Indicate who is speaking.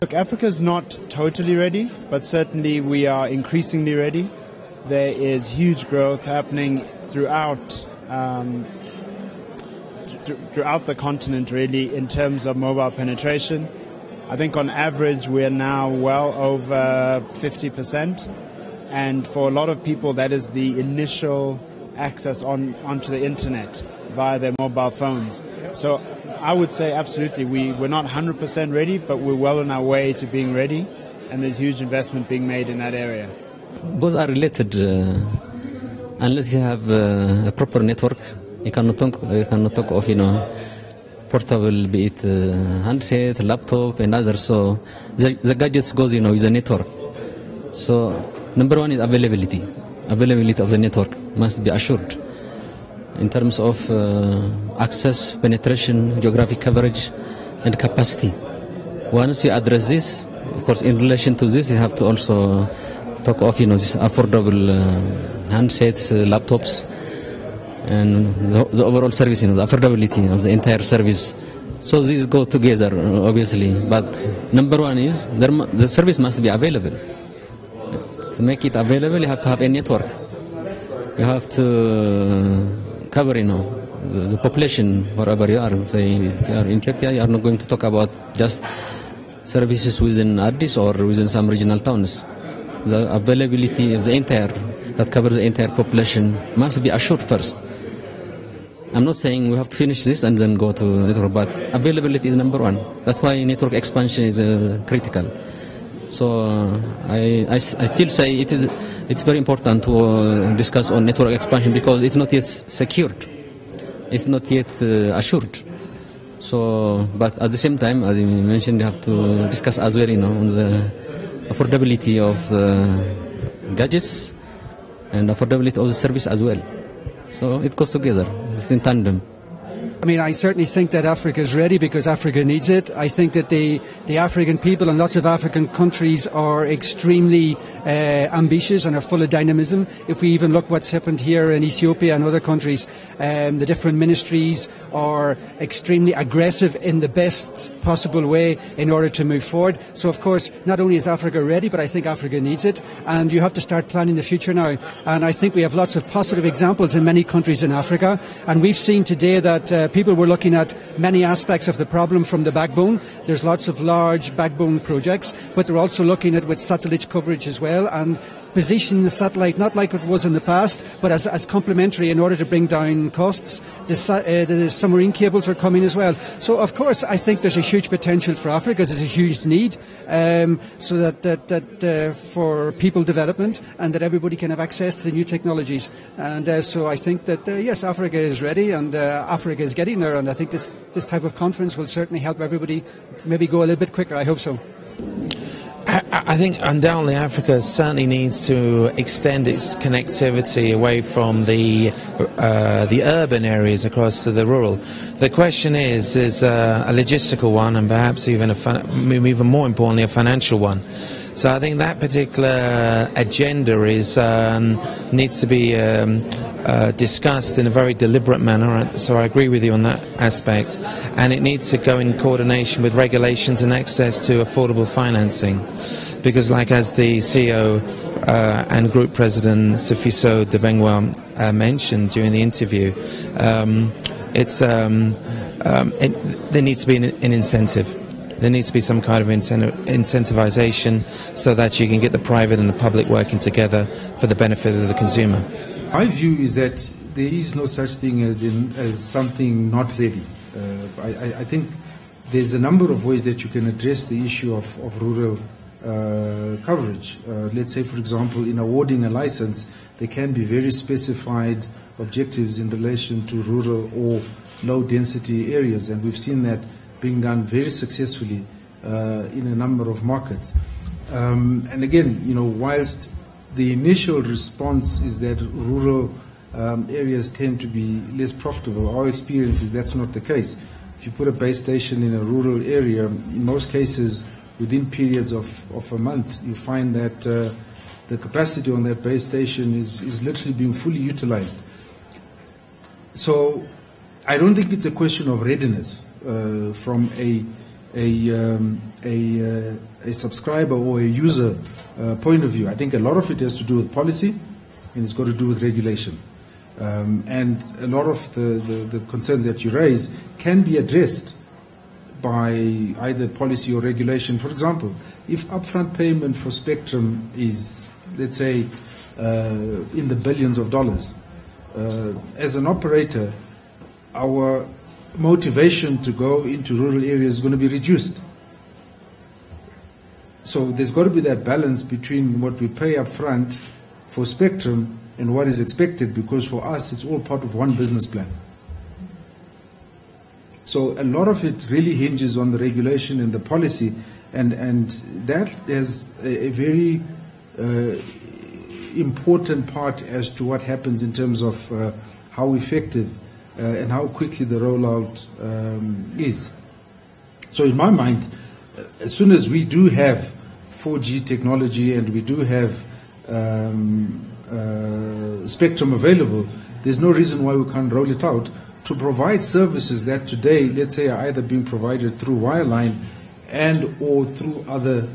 Speaker 1: Look, Africa's not totally ready, but certainly we are increasingly ready. There is huge growth happening throughout the continent, really, in terms of mobile penetration. I think on average we're now well over 50%, and for a lot of people that is the initial access onto the internet via their mobile phones. So I would say absolutely we're not 100% ready, but we're well on our way to being ready, and there's huge investment being made in that area.
Speaker 2: Both are related. Unless you have a proper network, you cannot talk of portable, be it handset, laptop, and others. So the gadgets goes with the network. So number one is availability. Availability of the network must be assured in terms of access, penetration, geographic coverage, and capacity. Once you address this, of course, in relation to this, you have to also talk of this affordable handsets, laptops, and the overall service, the affordability of the entire service. So these go together, obviously. But number one is the service must be available. To make it available, you have to have a network. You have to cover, the population wherever you are. If you are in Ethiopia, you are not going to talk about just services within Addis or within some regional towns. The availability of that covers the entire population must be assured first. I'm not saying we have to finish this and then go to network, but availability is number one. That's why network expansion is critical. So I still say it's very important to discuss on network expansion because it's not yet secured. It's not yet assured. So, but at the same time, as you mentioned, you have to discuss as well, on the affordability of gadgets and affordability of the service as well. So it goes together. It's in tandem.
Speaker 3: I mean, I certainly think that Africa is ready because Africa needs it. I think that the African people and lots of African countries are extremely ambitious and are full of dynamism. If we even look what's happened here in Ethiopia and other countries, the different ministries are extremely aggressive in the best possible way in order to move forward. So, of course, not only is Africa ready, but I think Africa needs it. And you have to start planning the future now. And I think we have lots of positive examples in many countries in Africa. And we've seen today that people were looking at many aspects of the problem from the backbone. There's lots of large backbone projects, but they're also looking at with satellite coverage as well and positioning the satellite not like it was in the past, but as complementary in order to bring down costs. The submarine cables are coming as well. So, of course, I think there's a huge potential for Africa. There's a huge need so that for people development and that everybody can have access to the new technologies. And so I think that, yes, Africa is ready and Africa is getting there. And I think this type of conference will certainly help everybody maybe go a little bit quicker. I hope so.
Speaker 4: I think undoubtedly Africa certainly needs to extend its connectivity away from the urban areas across to the rural. The question is a logistical one and perhaps even even more importantly a financial one. So I think that particular agenda needs to be discussed in a very deliberate manner. So I agree with you on that aspect. And it needs to go in coordination with regulations and access to affordable financing. Because like as the CEO and Group President Sifiso Debengwa mentioned during the interview, there needs to be an incentive. There needs to be some kind of incentivization so that you can get the private and the public working together for the benefit of the consumer.
Speaker 5: My view is that there is no such thing as something not ready. I think there's a number of ways that you can address the issue of rural coverage. Let's say, for example, in awarding a license, there can be very specified objectives in relation to rural or low-density areas, and we've seen that being done very successfully in a number of markets. And again, whilst the initial response is that rural areas tend to be less profitable, our experience is that's not the case. If you put a base station in a rural area, in most cases, within periods of a month, you find that the capacity on that base station is literally being fully utilized. So I don't think it's a question of readiness from a a subscriber or a user point of view. I think a lot of it has to do with policy, and it's got to do with regulation. And a lot of the concerns that you raise can be addressed by either policy or regulation. For example, if upfront payment for spectrum is, let's say, in the billions of dollars, as an operator, our motivation to go into rural areas is going to be reduced. So there's got to be that balance between what we pay up front for spectrum and what is expected, because for us it's all part of one business plan. So a lot of it really hinges on the regulation and the policy, and that is a very important part as to what happens in terms of how effective and how quickly the rollout is. So in my mind, as soon as we do have 4G technology and we do have spectrum available, there's no reason why we can't roll it out to provide services that today, let's say, are either being provided through wireline and or through other